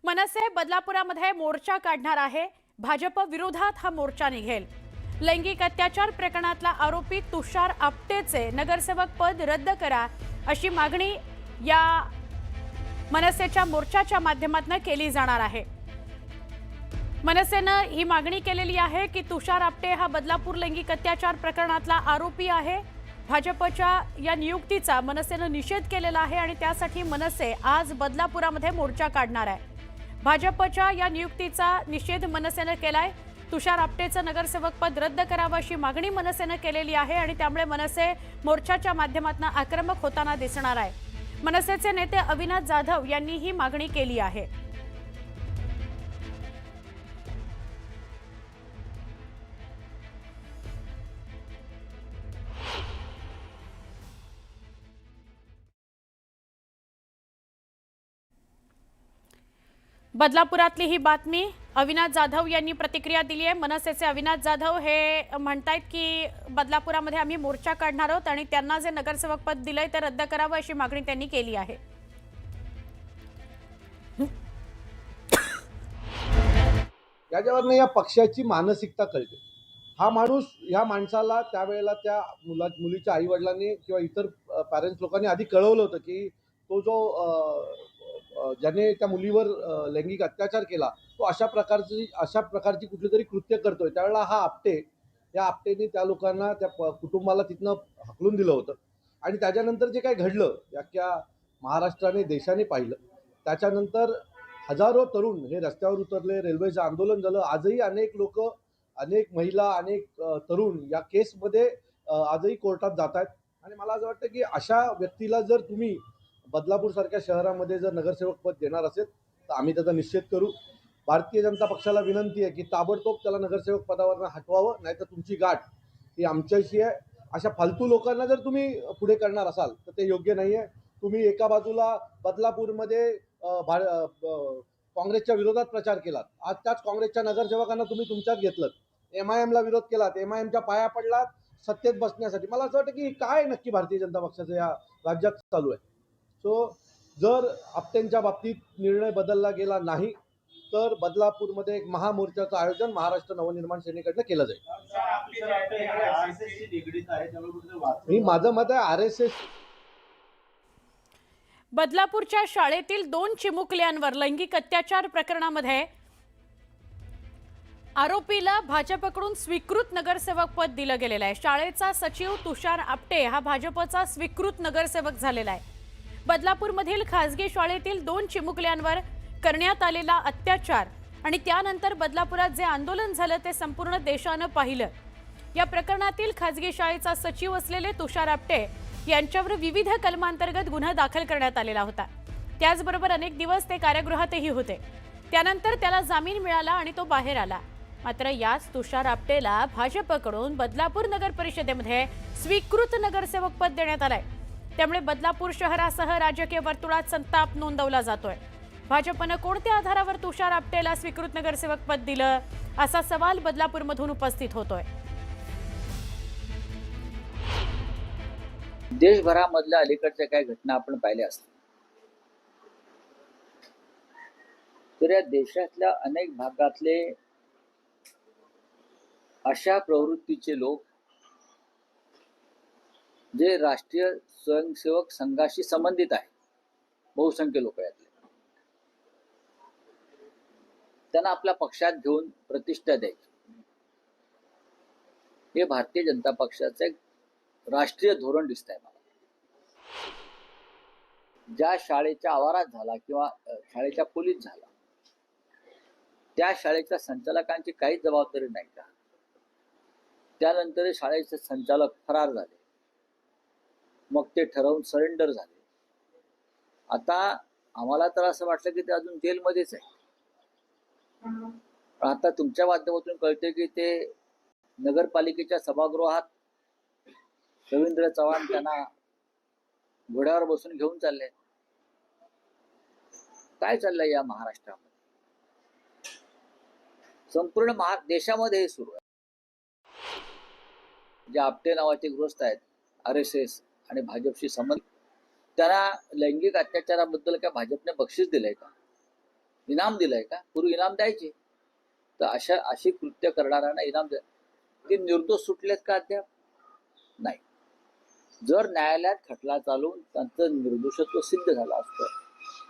मनसे बदलापुरामध्ये मोर्चा काढणार आहे। भाजप विरोधात हा मोर्चा निघेल। लैंगिक अत्याचार प्रकरणातला आरोपी तुषार आपटेचे नगरसेवक पद रद्द करा अशी मागणी या मनसेच्या मोर्चाच्या माध्यमातून केली जाणार आहे। मनसेने ही मागणी केलेली आहे की तुषार आपटे हा बदलापूर लैंगिक अत्याचार प्रकरणातला आरोपी आहे। भाजपच्या या नियुक्तीचा मनसेने निषेध केलेला आहे आणि त्यासाठी मनसे आज बदलापुरामध्ये मोर्चा काढणार आहे। भाजपच्या या नियुक्तीचा निषेध मनसेने केलाय। तुषार आपटेचं नगरसेवक पद रद्द करावं अशी मागणी मनसेने केलेली आहे आणि त्यामुळे मनसे मोर्चाच्या माध्यमातून आक्रमक होताना दिसणार आहे। मनसेचे नेते अविनाश जाधव यांनी ही मागणी केली आहे। बदलापुरातली ही बातमी अविनाश जाधव यांनी प्रतिक्रिया दिली आहे। मनसेचे अविनाश जाधव हे म्हणतायत की बदलापुरामध्ये आम्ही मोर्चा काढणार आहोत आणि त्यांना जे नगरसेवक पद दिलंय ते रद्द करावं अशी मागणी त्यांनी केली आहे। याच्यावरनं या पक्षाची मानसिकता कळते। हा माणूस ह्या माणसाला त्यावेळेला त्या मुलीच्या आई वडिलांनी किंवा इतर पॅरेंट्स लोकांनी आधी कळवलं होतं की तो जो ज्याने त्या मुलीवर लैंगिक अत्याचार केला तो अशा प्रकारची कुठली तरी कृत्य करतोय। त्यावेळेला हा आपटे या आपटेने त्या लोकांना त्या कुटुंबाला तिथनं हकलून दिलं होतं आणि त्याच्यानंतर जे काही घडलं अख्ख्या महाराष्ट्राने देशाने पाहिलं। त्याच्यानंतर हजारो तरुण हे रस्त्यावर उतरले, रेल्वेचं आंदोलन झालं। आजही अनेक लोक, अनेक महिला, अनेक तरुण या केसमध्ये आजही कोर्टात जात आहेत आणि मला असं वाटतं की अशा व्यक्तीला जर तुम्ही बदलापूर सारख्या शहरामध्ये जर नगरसेवक पद देणार असेल तर आम्ही त्याचा निषेध करू। भारतीय जनता पक्षाला विनंती आहे की ताबडतोब त्याला नगरसेवक पदावरून हटवावं, नाहीतर तुमची गाठ ही आमच्याशी आहे। अशा फालतू लोकांना जर तुम्ही पुढे करणार असाल तर ते योग्य नाही आहे। तुम्ही एका बाजूला बदलापूरमध्ये काँग्रेसच्या विरोधात प्रचार केलात, आज त्याच काँग्रेसच्या नगरसेवकांना तुम्ही तुमच्यात घेतलं। MIMला विरोध केलात, MIMच्या पाया पडलात सत्तेत बसण्यासाठी। मला असं वाटतं की काय नक्की भारतीय जनता पक्षाचं या राज्यात चालू आहे। सो जर आपटेंच्या बाबतीत निर्णय बदलला गेला नाही तर बदलापूरमध्ये एक महामोर्चाचं आयोजन महाराष्ट्र नवनिर्माण सेनेकडनं केलं जाईल। माझं मत आहे RSS बदलापूरच्या शाळेतील 2 चिमुकल्यांवर लैंगिक अत्याचार प्रकरणामध्ये आरोपीला भाजपकडून स्वीकृत नगरसेवक पद दिलं गेलेलं आहे। शाळेचा सचिव तुषार आपटे हा भाजपचा स्वीकृत नगरसेवक झालेला आहे। बदलापूरमधील खासगी शाळेतील 2 चिमुकल्यांवर करण्यात आलेला अत्याचार आणि त्यानंतर बदलापुरात जे आंदोलन झालं ते संपूर्ण देशानं पाहिलं। या प्रकरणातील खासगी शाळेचा सचिव असलेले तुषार आपटे यांच्यावर विविध कलमांतर्गत गुन्हा दाखल करण्यात आलेला होता। त्याचबरोबर अनेक दिवस ते कारागृहातही होते। त्यानंतर त्याला जामीन मिळाला आणि तो बाहेर आला। मात्र याच तुषार आपटेला भाजपकडून बदलापूर नगर परिषदेमध्ये स्वीकृत नगरसेवक पद देण्यात आलंय। त्यामुळे बदलापूर शहरासह राजकीय वर्तुळात संताप नोंदवला जातोय। भाजपनं कोणत्या आधारावर तुषार आपटेला स्वीकृत नगरसेवक पद दिलं असा सवाल बदलापूरमधून उपस्थित होतोय। देशभरामधल्या अलीकडच्या काही घटना आपण पाहिल्या असतील तर या देशातल्या अनेक भागातले अशा प्रवृत्तीचे लोक जे राष्ट्रीय स्वयंसेवक संघाशी संबंधित आहेत, बहुसंख्य लोक यातले, त्यांना आपल्या पक्षात घेऊन प्रतिष्ठा द्यायची हे भारतीय जनता पक्षाचं एक राष्ट्रीय धोरण दिसत आहे मला। ज्या शाळेच्या आवारात झाला किंवा शाळेच्या खोलीत झाला त्या शाळेच्या संचालकांची काहीच जबाबदारी नाही का? त्यानंतर शाळेचे संचालक फरार झाले, मग ते ठरवून सरेंडर झाले। आता आम्हाला तर असं वाटलं की ते अजून जेलमध्येच आहे, पण आता तुमच्या माध्यमातून कळते की ते नगरपालिकेच्या सभागृहात रवींद्र चव्हाण त्यांना घोड्यावर बसून घेऊन चालले। काय चाललंय या महाराष्ट्रामध्ये? संपूर्ण देशामध्ये हे सुरू आहे। जे आपटे नावाचे गृहस्थ आहेत RSS आणि भाजपशी संबंधित, त्यांना लैंगिक अत्याचाराबद्दल काय भाजपने बक्षीस दिलंय का? इनाम दिलंय का? पूर्वी इनाम द्यायचे. तर अशी कृत्य करणाऱ्यांना इनाम ते निर्दोष सुटलेत का अद्याप? नाही. जर न्यायालयात खटला चालून त्यांचं निर्दोषत्व सिद्ध झालं असतं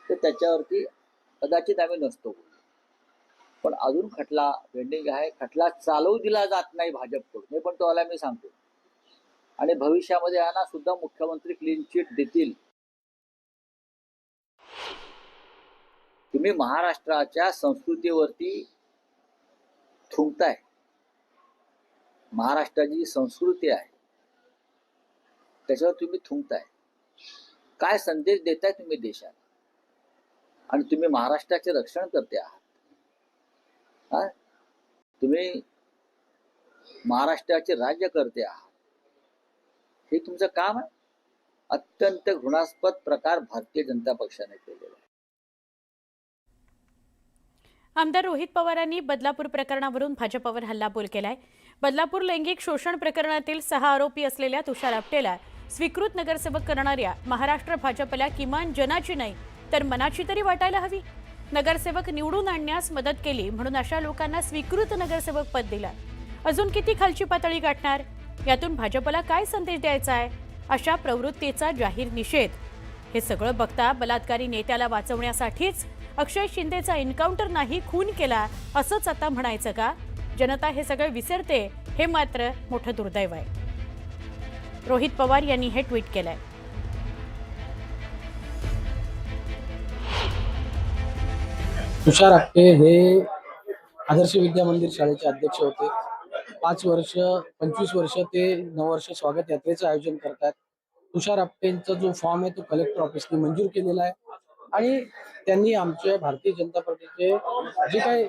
तर त्याच्यावरती कदाचित आम्ही नसतो बोललो. पण अजून खटला पेंडिंग आहे. खटला चालवू दिला जात नाही भाजपकडून, हे पण तुम्हाला मी सांगतो. आणि भविष्यामध्ये यांना सुद्धा मुख्यमंत्री क्लीन चिट देतील. तुम्ही महाराष्ट्राच्या संस्कृतीवरती थुंकताय. महाराष्ट्राची संस्कृती आहे त्याच्यावर तुम्ही थुंकताय. काय संदेश देताय तुम्ही देशाला? आणि तुम्ही महाराष्ट्राचे रक्षण करते आहात. तुम्ही महाराष्ट्राचे राज्य करते आहात. हे तुमचं काम आहे. अत्यंत घृणास्पद प्रकार भारतीय जनता पक्षाने केलेला आहे. आमदार रोहित पवारांनी बदलापूर प्रकरणावरून भाजपवर हल्लाबोल केलाय. बदलापूर लैंगिक शोषण प्रकरणातील 6 आरोपी असलेल्या तुषार आपटेला स्वीकृत नगरसेवक करणाऱ्या महाराष्ट्र भाजपला किमान जनाची नाही तर मनाची तरी वाटायला हवी. नगरसेवक निवडून आणण्यास मदत केली म्हणून अशा लोकांना स्वीकृत नगरसेवक पद दिलं. अजून किती खालची पातळी गाठणार? यातून भाजपला काय संदेश द्यायचा आहे? अशा प्रवृत्तीचा जाहीर निषेध. हे सगळं बघता बलात्कारी नेत्याला वाचवण्यासाठीच अक्षय शिंदेचा एन्काउंटर नाही खून केला असंच आता म्हणायचं का? जनता हे सगळं विसरते, हे मात्र मोठं दुर्दैव आहे. रोहित पवार यांनी हे ट्विट केलंय. तुषार आपटे हे आदर्श विद्या मंदिर शाळेचे अध्यक्ष होते. 25 वर्ष ते 9 वर्ष स्वागत यात्रेचं आयोजन करतात. तुषार आपटेंचा जो फॉर्म आहे तो कलेक्टर ऑफिसने मंजूर केलेला आहे आणि त्यांनी आमच्या भारतीय जनता पार्टीचे जे काही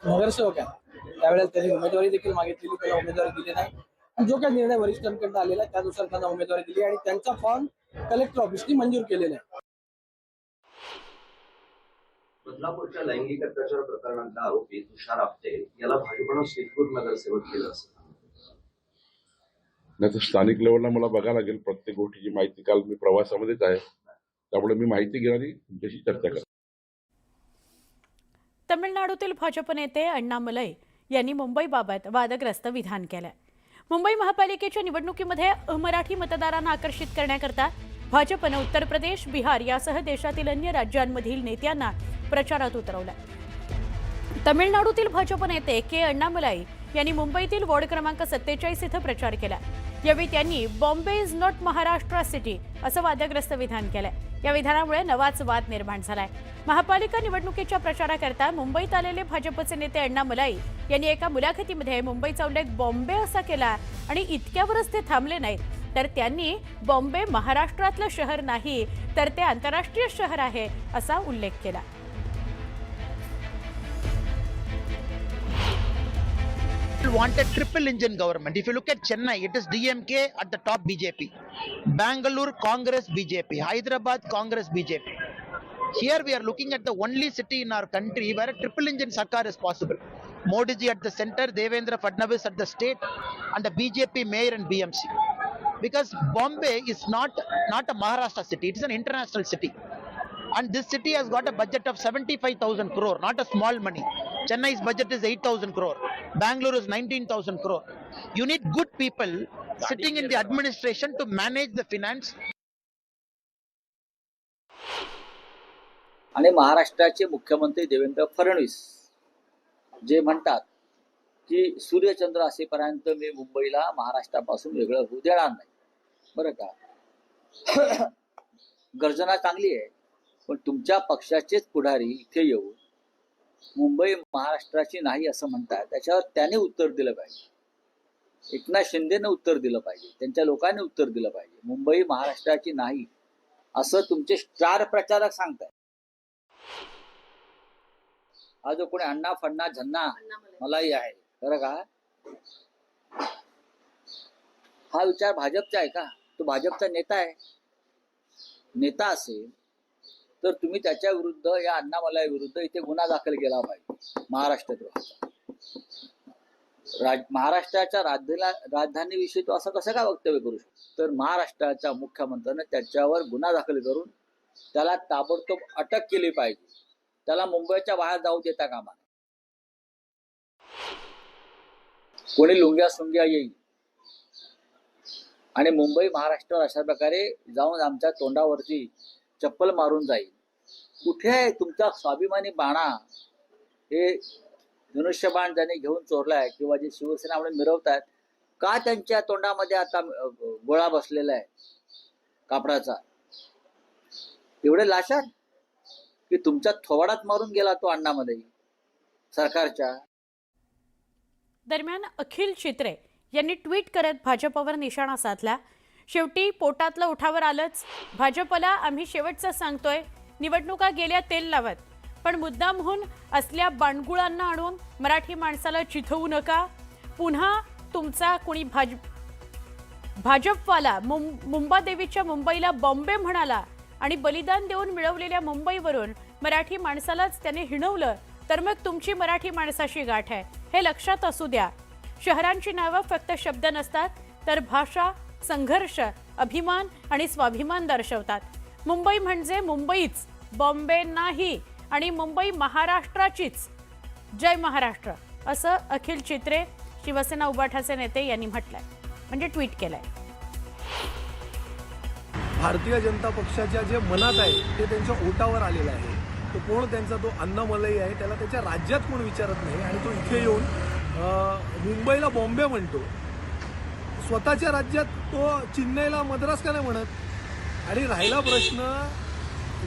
नगरसेवक आहेत त्यावेळेला त्यांनी उमेदवारी देखील मागितलेली, त्यांना उमेदवारी दिली नाही. आणि जो काही निर्णय वरिष्ठांकडून आलेला त्यानुसार त्यांना उमेदवारी दिली आणि त्यांचा फॉर्म कलेक्टर ऑफिसने मंजूर केलेला आहे. बदलापूरच्या लैंगिक अत्याचार प्रकरणातला आरोपी तुषार आपटे याला भाजपनं स्वीकृत नगरसेवक केलं असं नाही तर स्थानिक लेवलला मला बघायला लागेल. प्रत्येक गोष्टीची माहिती, काल मी प्रवासामध्येच आहे त्यामुळे मी माहिती घेणारी तुमच्याशी चर्चा करेन. तमिळनाडूतील भाजप नेते अण्णामलई यांनी मुंबईबाबत वादग्रस्त विधान केलं. मुंबई महापालिकेच्या निवडणुकीमध्ये अमराठी मतदारांना आकर्षित करण्याकरता भाजपनं उत्तर प्रदेश, बिहार यासह देशातील अन्य राज्यांमधील नेत्यांना प्रचारात उतरवलं. तमिळनाडूतील भाजप नेते के अण्णामलाई यांनी मुंबईतील वॉर्ड क्रमांक 47 इथं प्रचार केला. यावेळी त्यांनी Bombay is not Maharashtra city असं वादग्रस्त विधान केलंय. या विधानामुळे नवाच वाद निर्माण झालाय. महापालिका निवडणुकीच्या प्रचाराकरता मुंबईत आलेले भाजपचे नेते अण्णामलाई यांनी एका मुलाखतीमध्ये मुंबईचा उल्लेख बॉम्बे असा केला आणि इतक्यावरच ते थांबले नाहीत, तर त्यांनी बॉम्बे महाराष्ट्रातलं शहर नाही तर ते आंतरराष्ट्रीय शहर आहे असा उल्लेख केला. Want a triple engine government. If you look at Chennai, it is DMK at the top, BJP. Bangalore, Congress, BJP. Hyderabad, Congress, BJP. Here we are looking at the only city in our country where a triple engine Sarkar is possible. Modi ji at the center, Devendra Fadnavis at the state, and the BJP mayor and BMC. Because Bombay is not a Maharashtra city, it is an international city. And this city has got a budget of 75,000 crore, not a small money. Chennai's budget is 8,000 crore. Bangalore is 19,000 crore. You need good people sitting in the administration to manage the finance. आणि महाराष्ट्राचे मुख्यमंत्री देवेंद्र फडणवीस जे म्हणतात की सूर्यचंद्र असेपर्यंत मी मुंबईला महाराष्ट्रापासून वेगळं होऊ देणार नाही. बरं का? गर्जना चांगली आहे, पण तुमच्या पक्षाचेच पुढारी इथे येऊन मुंबई महाराष्ट्राची नाही असं म्हणतात, त्याच्यावर त्याने उत्तर दिलं पाहिजे. एकनाथ शिंदेने उत्तर दिलं पाहिजे, त्यांच्या लोकांनी उत्तर दिलं पाहिजे. मुंबई महाराष्ट्राची नाही असं तुमचे स्टार प्रचारक सांगताय. हा जो कोणी अण्णा फडणा झन्ना मलाही आहे बरं का, हा विचार भाजपचा आहे का? तो भाजपचा नेता आहे. नेता असेल तर तुम्ही त्याच्या विरुद्ध, या अण्णामलाई विरुद्ध इथे गुन्हा दाखल केला पाहिजे. महाराष्ट्रद्रोहाचा. महाराष्ट्राच्या राजधानीविषयी तो असं कसं काय वक्तव्य करू शकतो? तर महाराष्ट्राच्या मुख्यमंत्र्याने त्याच्यावर गुन्हा दाखल करून त्याला ताबडतोब अटक केली पाहिजे. त्याला मुंबईच्या बाहेर जाऊ देता कामा नये. कोणी लुंग्या सुंग्या येईल आणि मुंबई महाराष्ट्र अशा प्रकारे जाऊन आमच्या तोंडावरती चप्पल मारून जाईल. कुठे आहे तुमचा स्वाभिमानी बाणा? हे धनुष्यबाण ज्यांनी घेऊन चोरलाय किंवा जे शिवसेना म्हणून मिरवतायत, का त्यांच्या तोंडामध्ये आता गोळा बसलेला आहे कापडाचा? एवढे लाशात की तुमच्या थोबाडात मारून गेला तो अण्णामध्ये सरकारच्या. दरम्यान अखिल चित्रे यांनी ट्विट करत भाजपवर निशाणा साधला. शेवटी पोटातलं उठावर आलंच. भाजपला आम्ही शेवटचं सांगतोय, निवडणुका गेल्या तेल लावत, पण मुद्दामहून असल्या बाणगुळांना आणून मराठी माणसाला चिथवू नका. पुन्हा तुमचा कुणी भाजपवाला मुंबादेवीच्या मुंबईला बॉम्बे म्हणाला आणि बलिदान देऊन मिळवलेल्या मुंबईवरून मराठी माणसालाच त्याने हिणवलं, तर मग तुमची मराठी माणसाशी गाठ आहे हे लक्षात असू द्या. शहरांची नावं फक्त शब्द नसतात, तर भाषा, संघर्ष, अभिमान आणि स्वाभिमान दर्शवतात. मुंबई म्हणजे मुंबईच, बॉम्बे नाही, आणि मुंबई महाराष्ट्राचीच. जय महाराष्ट्र, असं अखिल चित्रे शिवसेना उबाठाचे नेते यांनी म्हटलंय, म्हणजे ट्विट केलंय. भारतीय जनता पक्षाच्या जे मनात आहे ते त्यांच्या ओटावर आलेलं आहे. तो कोण त्यांचा तो अण्णामलई आहे, त्याला त्याच्या राज्यात कोण विचारत नाही आणि तो इथे येऊन मुंबईला बॉम्बे म्हणतो. स्वतःच्या राज्यात तो चेन्नईला मद्रास का नाही म्हणत? आणि राहिला प्रश्न,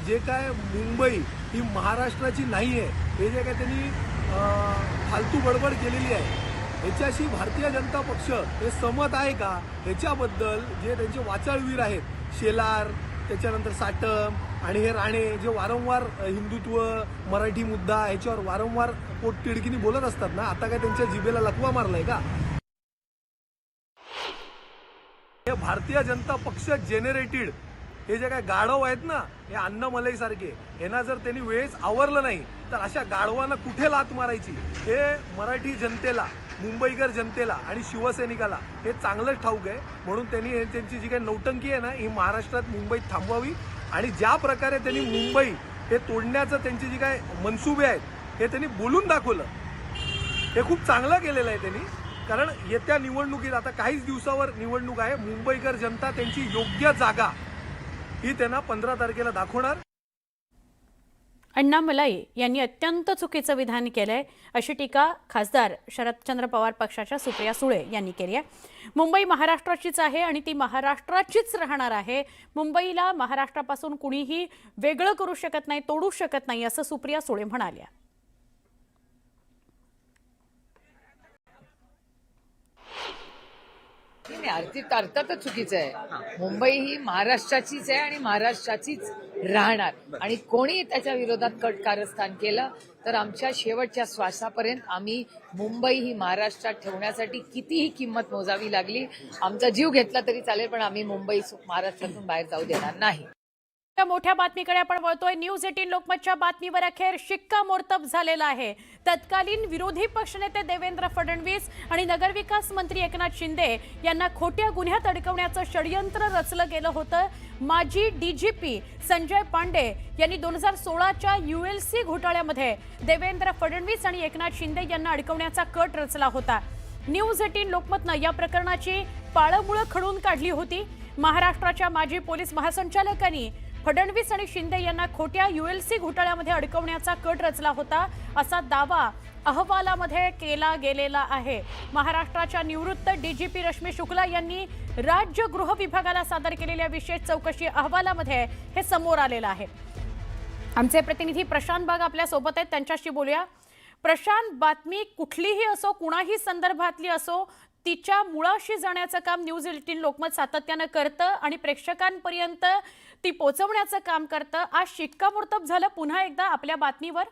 जे काय मुंबई ही महाराष्ट्राची नाही आहे, हे जे काय त्यांनी फालतू बडबड केलेली आहे, ह्याच्याशी भारतीय जनता पक्ष हे सहमत आहे का? ह्याच्याबद्दल जे त्यांचे वाचाळवीर आहेत, शेलार, त्याच्यानंतर साटम आणि हे राणे, जे वारंवार हिंदुत्व, मराठी मुद्दा ह्याच्यावर वारंवार पोटतिडकीने बोलत असतात ना, आता काय त्यांच्या जिभेला लकवा मारलाय का? हे भारतीय जनता पक्ष जेनरेटेड हे जे काय गाढव आहेत ना, हे अण्णामलई सारखे, यांना जर त्यांनी वेळेस आवरलं नाही तर अशा गाढवांना कुठे लात मारायची हे मराठी जनतेला, मुंबईकर जनतेला आणि शिवसैनिकाला हे चांगलंच ठाऊक आहे. म्हणून त्यांनी त्यांची जी काही नौटंकी आहे ना, ही महाराष्ट्रात मुंबईत थांबवावी. आणि ज्या प्रकारे त्यांनी मुंबई हे तोडण्याचं त्यांची जी काय मनसुबे आहेत हे त्यांनी बोलून दाखवलं, हे खूप चांगलं केलेलं आहे त्यांनी. कारण येत्या निवडणुकीत, आता काहीच दिवसावर निवडणूक आहे, मुंबईकर जनता त्यांची योग्य जागा ही त्यांना 15 तारखेला दाखवणार. अण्णामलई यांनी अत्यंत चुकीचं विधान केलंय, अशी टीका खासदार शरदचंद्र पवार पक्षाच्या सुप्रिया सुळे यांनी केली आहे. मुंबई महाराष्ट्राचीच आहे आणि ती महाराष्ट्राचीच राहणार आहे. मुंबईला महाराष्ट्रापासून कुणीही वेगळं करू शकत नाही, तोडू शकत नाही, असं सुप्रिया सुळे म्हणाल्या. अर्थातच चुकीचं आहे. मुंबई ही महाराष्ट्राचीच आहे आणि महाराष्ट्राचीच राहणार. आणि कोणी त्याच्या विरोधात कट कारस्थान केलं तर आमच्या शेवटच्या श्वासापर्यंत आम्ही मुंबई ही महाराष्ट्रात ठेवण्यासाठी कितीही किंमत मोजावी लागली, आमचा जीव घेतला तरी चालेल, पण आम्ही मुंबई महाराष्ट्रातून बाहेर जाऊ देणार नाही. मोठ्या बातमीकडे आपण वळतोय. न्यूज 18 लोकमतच्या बातमीवर अखेर शिक्कामोर्तब झालेला आहे. तत्कालीन विरोधी पक्षनेते देवेंद्र फडणवीस आणि नगरविकास मंत्री एकनाथ शिंदे यांना खोट्या गुन्ह्यात अडकवण्याचं षडयंत्र रचलं गेलं होतं. माजी डीजीपी संजय पांडे यांनी 2016च्या ULC घोटाळ्यामध्ये देवेंद्र फडणवीस आणि एकनाथ शिंदे यांना अडकवण्याचा कट रचला होता. न्यूज 18 लोकमतनं या प्रकरणाची पाळंमुळं खणून काढली होती. महाराष्ट्राच्या माजी पोलीस महासंचालकांनी फडणवीस आणि शिंदे यांना खोट्या ULC घोटाळ्यामध्ये अडकवण्याचा कट रचला होता, असा दावा अहवालामध्ये केला गेलेला आहे. महाराष्ट्राच्या निवृत्त डीजीपी रश्मी शुक्ला यांनी राज्य गृह विभागाला सादर केलेल्या विशेष चौकशी अहवालामध्ये हे समोर आलेलं आहे. आमचे प्रतिनिधी प्रशांत बाग आपल्या सोबत आहेत, त्यांच्याशी बोलूया. प्रशांत, बातमी कुठलीही असो, कुणाही संदर्भातली असो, तिच्या मुळाशी जाण्याचं काम न्यूज 18 लोकमत सातत्यानं करतं आणि प्रेक्षकांपर्यंत ती पोहोचवण्याचं काम करतं. आज शिक्कामोर्तब झालं पुन्हा एकदा आपल्या बातमीवर.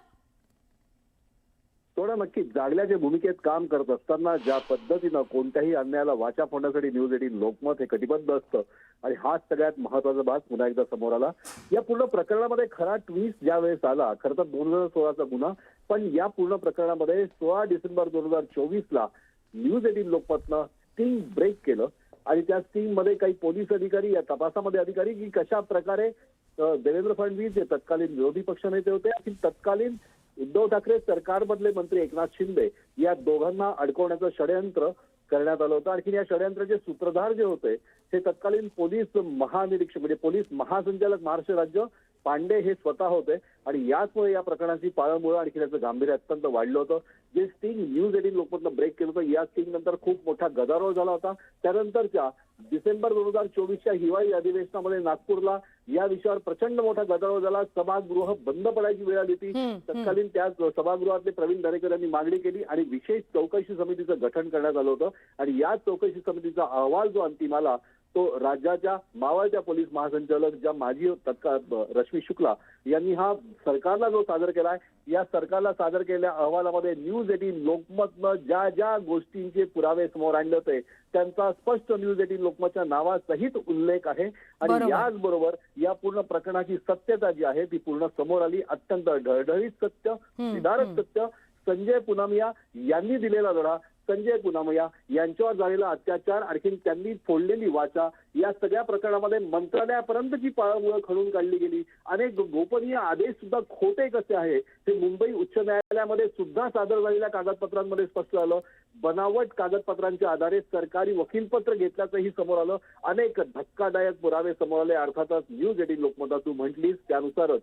थोडं नक्कीच जागल्याच्या भूमिकेत काम करत असताना ज्या पद्धतीनं कोणत्याही अन्यायाला वाचा फोडण्यासाठी न्यूज 18 लोकमत हे कटिबद्ध असतं आणि हाच सगळ्यात महत्वाचा भाग पुन्हा एकदा समोर आला. या पूर्ण प्रकरणामध्ये खरा ट्विस्ट ज्या वेळेस आला, खरं तर 2016चा गुन्हा, पण या पूर्ण प्रकरणामध्ये 16 डिसेंबर 2024ला न्यूज 18 लोकमतनं स्टिंग ब्रेक केलं आणि त्या स्टिंग मध्ये काही पोलीस अधिकारी, या तपासामध्ये अधिकारी, की कशा प्रकारे देवेंद्र फडणवीस जे तत्कालीन विरोधी पक्षनेते होते आणि तत्कालीन उद्धव ठाकरे सरकारमधले मंत्री एकनाथ शिंदे या दोघांना अडकवण्याचं षडयंत्र करण्यात आलं होतं. आणखी या षडयंत्राचे सूत्रधार जे होते ते तत्कालीन पोलीस महानिरीक्षक म्हणजे पोलीस महासंचालक महाराष्ट्र राज्य पांडे हे स्वतः होते आणि याचमुळे या प्रकरणाची पाळंमुळं आणखी त्याचं गांभीर्य अत्यंत वाढलं होतं. जे स्टिंग न्यूज 18 लोकमतनं ब्रेक केलं होतं या स्टिंग नंतर खूप मोठा गदारोळ झाला होता. त्यानंतरच्या डिसेंबर 2024च्या हिवाळी अधिवेशनामध्ये नागपूरला या विषयावर प्रचंड मोठा गदारोळ झाला. सभागृह बंद पडायची वेळ आली होती. तत्कालीन त्या सभागृहातले प्रवीण दरेकर यांनी मागणी केली आणि विशेष चौकशी समितीचं गठन करण्यात आलं होतं आणि या चौकशी समितीचा अहवाल जो अंतिम आला तो राज्याच्या मावळत्या पोलीस महासंचालक ज्या माजी तत्काळ रश्मी शुक्ला यांनी हा सरकारला जो सादर केलाय या सरकारला सादर केलेल्या अहवालामध्ये न्यूज 18 लोकमतनं ज्या ज्या गोष्टींचे पुरावे समोर आणले होते त्यांचा स्पष्ट न्यूज 18 लोकमतच्या नावासहित उल्लेख आहे आणि याचबरोबर या पूर्ण प्रकरणाची सत्यता जी आहे ती पूर्ण समोर आली. अत्यंत ढळढळीत सत्य, विदारक सत्य. संजय पुनामिया यांनी दिलेला लढा, संजय पुनामिया यांच्यावर झालेला अत्याचार, आणखी त्यांनी फोडलेली वाचा या सगळ्या प्रकरणामध्ये मंत्रालयापर्यंतची पाळंमुळं खणून काढली गेली. अनेक गोपनीय आदेश सुद्धा खोटे कसे आहे ते मुंबई उच्च न्यायालयामध्ये सुद्धा सादर झालेल्या कागदपत्रांमध्ये स्पष्ट झालं. बनावट कागदपत्रांच्या आधारे सरकारी वकीलपत्र घेतल्याचंही समोर आलं. अनेक धक्कादायक पुरावे समोर आले. अर्थातच न्यूज 18 लोकमत तू म्हटलीस त्यानुसारच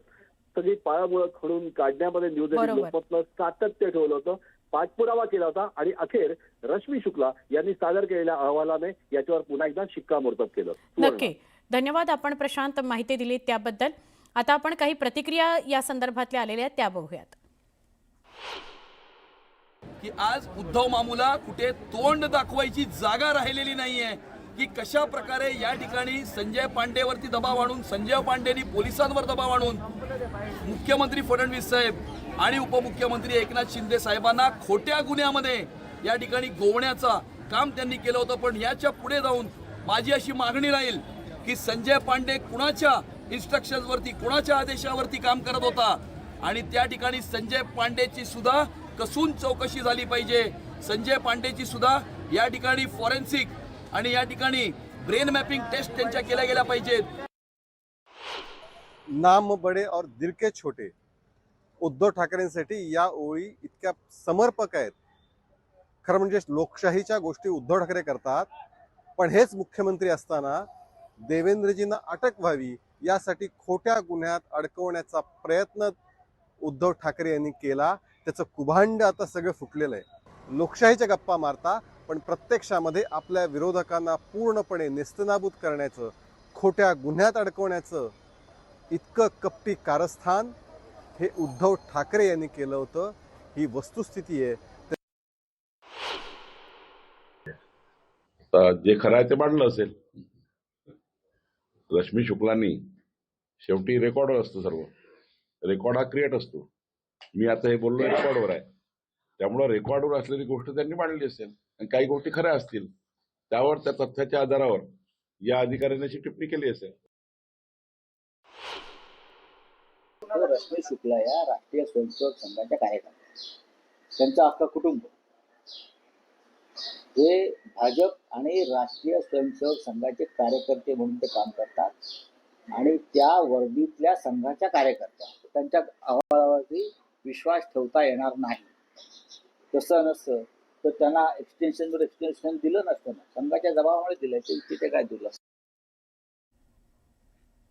सगळी पाळंमुळं खणून काढण्यामध्ये न्यूज 18 लोकमतनं सातत्य ठेवलं होतं, पाठपुरावा केला होता आणि अखेर रश्मी शुक्ला यांनी सादर केलेल्या अहवालाने याच्यावर पुन्हा एकदा शिक्कामोर्तब केलं. नक्की धन्यवाद. आपण प्रशांत माहिती दिली त्याबद्दल. आता आपण काही प्रतिक्रिया या संदर्भातल्या आलेल्या आहेत त्या बघूयात. की आज उद्धव मामूला कुठे तोंड दाखवायची जागा राहिलेली नाहीये की कशा प्रकारे या ठिकाणी संजय पांडेवरती दबाव आणून संजय पांडेंनी पोलिसांवर दबाव आणून मुख्यमंत्री फडणवीस साहेब आणि उपमुख्यमंत्री एकनाथ शिंदे साहेबांना खोट्या गुन्ह्यामध्ये या ठिकाणी गोवण्याचा काम त्यांनी केलं होतं. पण याच्या पुढे जाऊन माझी अशी मागणी राहील की संजय पांडे कुणाच्या इन्स्ट्रक्शन्सवरती कुणाच्या आदेशावरती काम करत होता आणि त्या ठिकाणी संजय पांडेची सुद्धा कसून चौकशी झाली पाहिजे. संजय पांडेची सुद्धा या ठिकाणी फॉरेन्सिक आणि या ठिकाणी ब्रेन मॅपिंग टेस्ट त्यांच्या केल्या गेल्या पाहिजेत. नाम बडे और दिल के छोटे उद्धव ठाकरेंसाठी या ओळी इतक्या समर्पक आहेत. खरं म्हणजे लोकशाहीच्या गोष्टी उद्धव ठाकरे करतात पण हेच मुख्यमंत्री असताना देवेंद्रजींना अटक व्हावी यासाठी खोट्या गुन्ह्यात अडकवण्याचा प्रयत्न उद्धव ठाकरे यांनी केला. त्याचं कुभांड आता सगळं फुटलेलं आहे. लोकशाहीच्या गप्पा मारता पण प्रत्यक्षामध्ये आपल्या विरोधकांना पूर्णपणे नेस्तनाबूत करण्याचं खोट्या गुन्ह्यात अडकवण्याचं इतकं कपटी कारस्थान हे उद्धव ठाकरे यांनी केलं होतं. ही वस्तुस्थिती आहे. जे खरं आहे ते मांडलं असेल. रश्मी शुक्लांनी शेवटी रेकॉर्डवर असतो सर्व. रेकॉर्ड हा क्रिएट असतो. मी आता हे बोललो रेकॉर्डवर आहे त्यामुळं रेकॉर्डवर असलेली गोष्ट त्यांनी मांडली असेल आणि काही गोष्टी खऱ्या असतील त्यावर त्या तथ्याच्या आधारावर या अधिकाऱ्यांनी अशी टिप्पणी केली असेल. रश्मी शुक्ला या राष्ट्रीय स्वयंसेवक संघाच्या कार्यकर्त्या त्यांचं अख्खं कुटुंब हे भाजप आणि राष्ट्रीय स्वयंसेवक संघाचे कार्यकर्ते म्हणून ते काम करतात आणि त्या वर्दीतल्या संघाच्या कार्यकर्त्या त्यांच्या अहवालावरती विश्वास ठेवता येणार नाही. तसं नसतं तर त्यांना एक्सटेन्शन दिलं नसतं ना. संघाच्या दबावामुळे दिलं ते काय दिलं.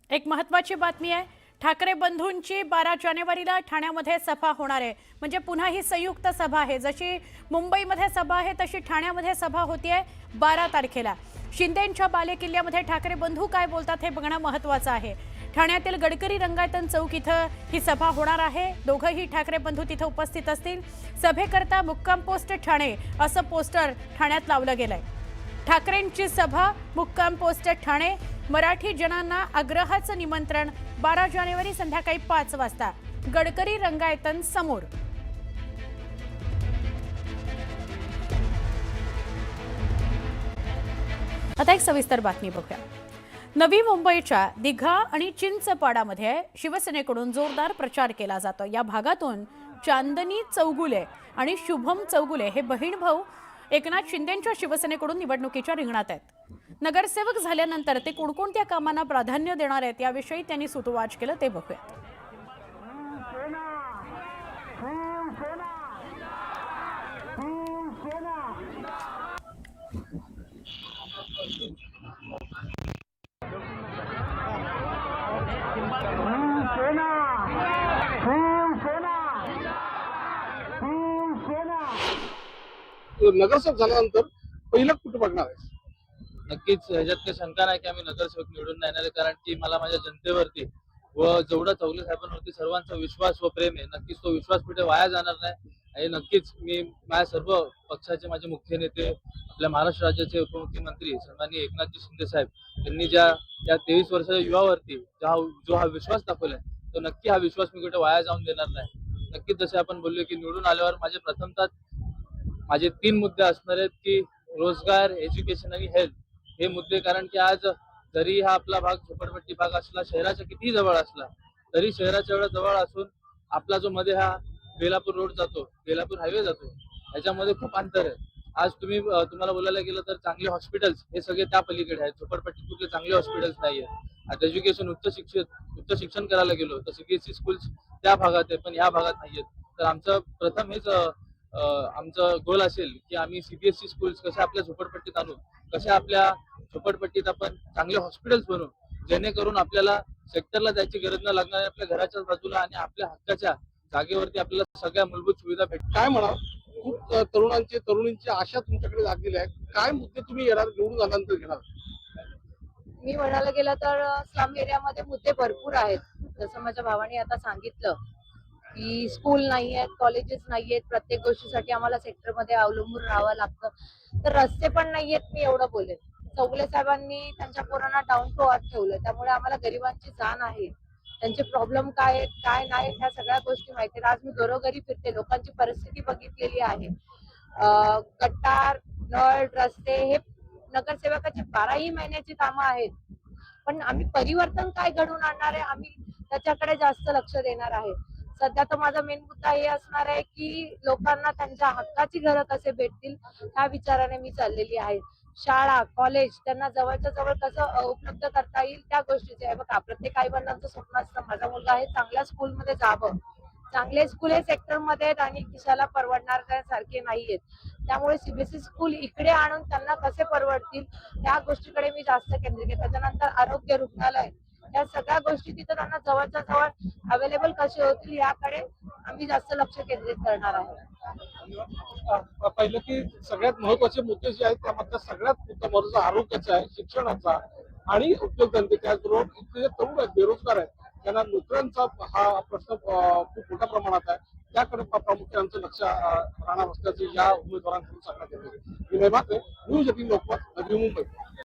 एक महत्त्वाची बातमी आहे. ठाकरे बंधूंची 12 जानेवारीला ठाण्यामध्ये सभा होणार आहे. म्हणजे पुन्हा ही संयुक्त सभा आहे. जशी मुंबईमध्ये सभा आहे तशी ठाण्यामध्ये सभा होतीये 12 तारखेला. शिंदेंच्या बालेकिल्ल्यामध्ये ठाकरे बंधू काय बोलतात हे बघणं महत्त्वाचं आहे. ठाण्यातील गडकरी रंगायतन चौक इथं ही सभा होणार आहे. दोघंही ठाकरे बंधू तिथं उपस्थित असतील. सभेकरता मुक्काम पोस्ट ठाणे असं पोस्टर ठाण्यात लावलं गेलंय. ठाकरेंची सभा मुक्काम पोस्ट ठाणे. मराठी जनांना आग्रहाचं निमंत्रण 12 जानेवारी संध्याकाळी 5 वाजता गडकरी रंगायतन समोर. आता एक सविस्तर बातमी बघूया. नवी मुंबईच्या दिघा आणि चिंचपाडामध्ये शिवसेनेकडून जोरदार प्रचार केला जातो. या भागातून चांदनी चौगुले आणि शुभम चौगुले हे बहीण भाऊ एकनाथ शिंदेंच्या शिवसेनेकडून निवडणुकीच्या रिंगणात आहेत. नगरसेवक झाल्यानंतर ते कोणकोणत्या कामांना प्राधान्य देणार आहेत याविषयी त्यांनी सूतोवाच केलं, ते बघूयात. नगरसेवक झाल्यानंतर पहिलं कुठं बघणार आहे? नक्कीच ह्याच्यात काही शंका नाही की आम्ही नगरसेवक निवडून नाही येणार आहे, कारण की मला माझ्या जनतेवरती व जेवढा चौगले साहेबांवरती सर्वांचा विश्वास व प्रेम आहे. नक्कीच तो विश्वास कुठे वाया जाणार नाही. आणि नक्कीच मी माझ्या सर्व पक्षाचे माझे मुख्य नेते, आपल्या महाराष्ट्र राज्याचे उपमुख्यमंत्री सन्माननीय एकनाथजी शिंदे साहेब यांनी ज्या 23 वर्षाच्या युवावरती जो हा विश्वास दाखवलाय, तो नक्की हा विश्वास मी कुठे वाया जाऊन देणार नाही. नक्कीच जसे आपण बोललो की निवडून आल्यावर माझे 3 मुद्दे असणार आहेत की रोजगार, एज्युकेशन आणि हेल्थ हे मुद्दे. कारण की आज जरी हा आपला भाग झोपडपट्टी भाग असला, शहराच्या कितीही जवळ असला, तरी शहराच्या एवढा जवळ असून आपला जो मध्ये हा बेलापूर रोड जातो, बेलापूर हायवे जातो, ह्याच्यामध्ये खूप अंतर आहे. आज तुम्हाला बोलायला गेलं तर चांगले हॉस्पिटल्स हे सगळे त्या पलीकडे आहेत. झोपडपट्टी कुठले चांगले हॉस्पिटल्स नाहीये. आता एज्युकेशन उच्च शिक्षण करायला गेलो तर सीबीएसई स्कूल्स त्या भागात आहे, पण ह्या भागात नाहीयेत. तर आमचं प्रथम हेच आमचं गोल असेल की आम्ही सीबीएसई स्कूल्स कशा आपल्या झोपडपट्टीत आणू, कशा आपल्या झोपडपट्टीत आपण चांगले हॉस्पिटल्स बनवू, जेणेकरून आपल्याला सेक्टरला जायची गरज न लागणार, आपल्या घराच्याच बाजूला आणि आपल्या हक्काच्या जागेवरती आपल्याला सगळ्या मूलभूत सुविधा भेटतील. काय म्हणा, खूप तरुणींची आशा तुमच्याकडे लागलेली आहे. काय मुद्दे तुम्ही येणार निवडून आल्यानंतर घेणार? मी म्हणायला गेलं तर स्लम एरियामध्ये मुद्दे भरपूर आहेत. जसं माझ्या भावाने आता सांगितलं की स्कूल नाही आहेत, कॉलेजेस नाही आहेत, प्रत्येक गोष्टीसाठी आम्हाला सेक्टरमध्ये अवलंबून राहावं लागतं. तर रस्ते पण नाही आहेत, मी एवढं बोलेन. चौगले साहेबांनी त्यांच्या पोरांना डाऊन टू अर्थ ठेवलं, त्यामुळे आम्हाला गरिबांची जाण आहे, त्यांचे प्रॉब्लेम काय आहेत काय नाही ह्या सगळ्या गोष्टी माहिती आहेत. आज मी घरोघरी फिरते, लोकांची परिस्थिती बघितलेली आहे. गटार, नळ, रस्ते हे नगरसेवकाची 12ही महिन्याची कामं आहेत. पण आम्ही परिवर्तन काय घडवून आणणार आहे, आम्ही त्याच्याकडे जास्त लक्ष देणार आहे. सध्या तर माझा मेन मुद्दा हे असणार आहे की लोकांना त्यांच्या हक्काची घरं कसे भेटतील ह्या विचाराने मी चाललेली आहे. शाळा, कॉलेज त्यांना जवळच्या जवळ कसं उपलब्ध करता येईल त्या गोष्टीचे आहे. बघा, प्रत्येक आई वडिलांचं स्वप्न असतं माझा मुलगा हे चांगल्या स्कूलमध्ये जावं. चांगले स्कूल हे सेक्टरमध्ये आहेत आणि खिशाला परवडणार सारखे नाहीयेत. त्यामुळे सीबीएसई स्कूल इकडे आणून त्यांना कसे परवडतील त्या गोष्टीकडे मी जास्त केंद्रित. त्याच्यानंतर आरोग्य रुग्णालय या सगळ्या गोष्टी तिथे त्यांना जवळच्या जवळ अवेलेबल कसे होतील याकडे आम्ही जास्त लक्ष केंद्रित करणार आहोत. पहिलं की सगळ्यात महत्वाचे मुद्दे जे आहेत त्यामधला सगळ्यात महत्वाचा आरोग्याचा आहे, शिक्षणाचा आणि उद्योगधंदे. त्याचबरोबर इथले जे तरुण आहेत, बेरोजगार आहेत, त्यांना नोकऱ्यांचा हा प्रश्न खूप मोठ्या प्रमाणात आहे. त्याकडे प्रामुख्याने आमचं लक्ष राहणार असल्याचं या उमेदवारांकडून सांगण्यात येते. विनय भाते, न्यूज 18 लोकमत, नवी मुंबई.